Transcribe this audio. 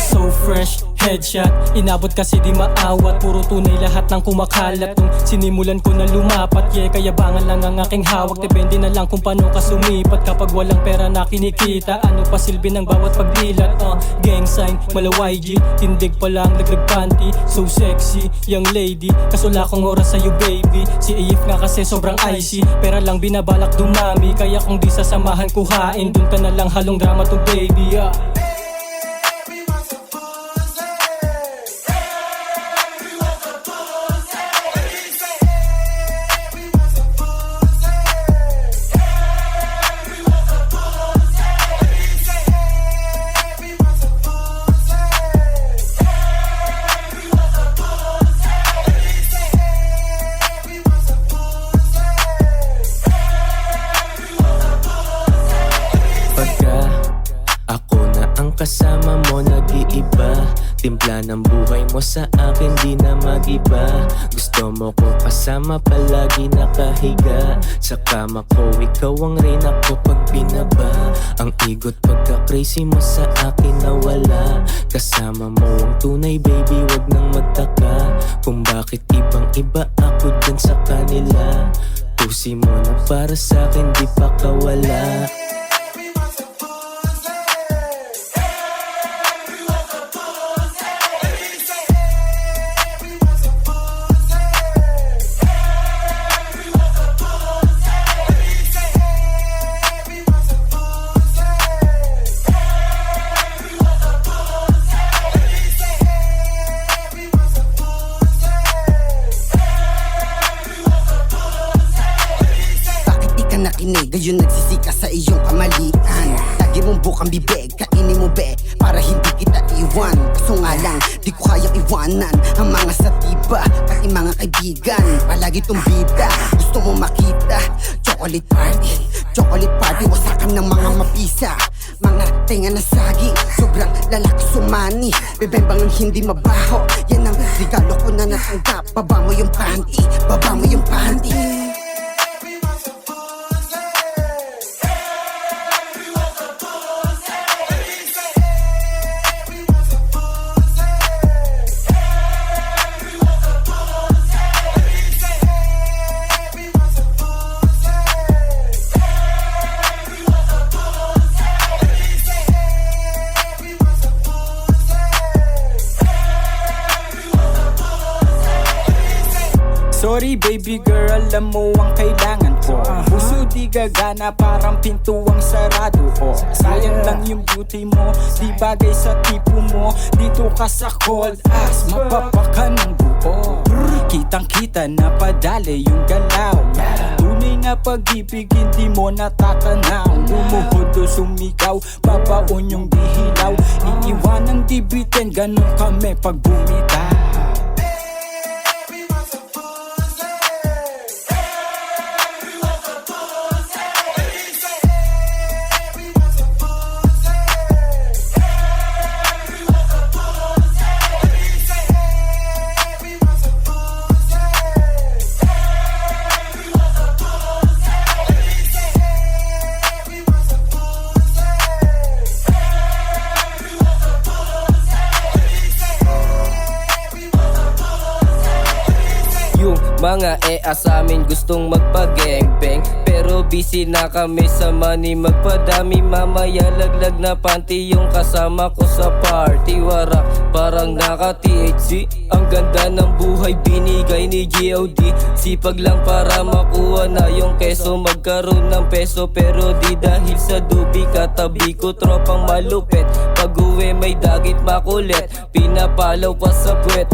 so fresh, headshot. Inabot kasi di maawat, puro tunay lahat ng kumakalat. Nung sinimulan ko na lumapat, yeah, kayabangan lang ang aking hawak. Depende na lang kung paano ka sumipat. Kapag walang pera na kinikita, ano pa silbi ng bawat paglilat? Gang sign, malaway G, tindig pa lang, laglag panty. So sexy, young lady, kaso wala akong oras sa'yo baby. Si AF nga kasi sobrang icy, pera lang binabalak dumami. Kaya kung di sasamahan kuhain, dun ka na lang halong drama to baby, yeah. Kasama mo nag-iiba, timpla ng buhay mo sa akin di na mag-iba. Gusto mo ko kasama palagi nakahiga sa kama ko, ikaw ang reyna ko pag binaba. Ang igot pagka-crazy mo sa akin nawala. Kasama mo ang tunay baby, wag nang magtaka kung bakit ibang iba ako dyan sa kanila. Pusi mo na para sa akin di pa kawala. Nakinig, gayon nagsisika sa iyong kamalian. Lagi mong bukang bibig, kainin mo be para hindi kita iwan. Kaso nga lang, di ko kayang iwanan ang mga satiba, pati mga kaibigan. Palagi tong bida, gusto mo makita. Chocolate party, wasakan ng mga mapisa. Mga tenga na saging, sobrang lalaki sumani. Bebembang ang hindi mabaho, yan ang regalo ko na natanggap. Baba mo yung panty, baba mo yung panty. Sorry baby girl, alam mo ang kailangan ko. Puso di gagana, parang pinto ang sarado ko. Sayang lang yung beauty mo, di bagay sa tipo mo. Dito ka sa cold ass, mapapaka ng buo. Kitang kita na padali yung galaw. Tunay na pag-ibig, hindi mo natatanaw. Lumuhod o sumigaw, babaon yung dihilaw. Iiwan ang dibitin, ganun kami pag bumitaw. Mga sa amin gustong magpa-gangbang, pero busy na kami sa money magpadami. Mamaya laglag na panty yung kasama ko sa party. Warak parang naka-THC, ang ganda ng buhay binigay ni G.O.D. Sipag lang para makuha na yung keso, magkaroon ng peso. Pero di dahil sa dubi, katabi ko tropang malupit. Pag uwi may dagit makulit, pinapalaw pa sa puwet.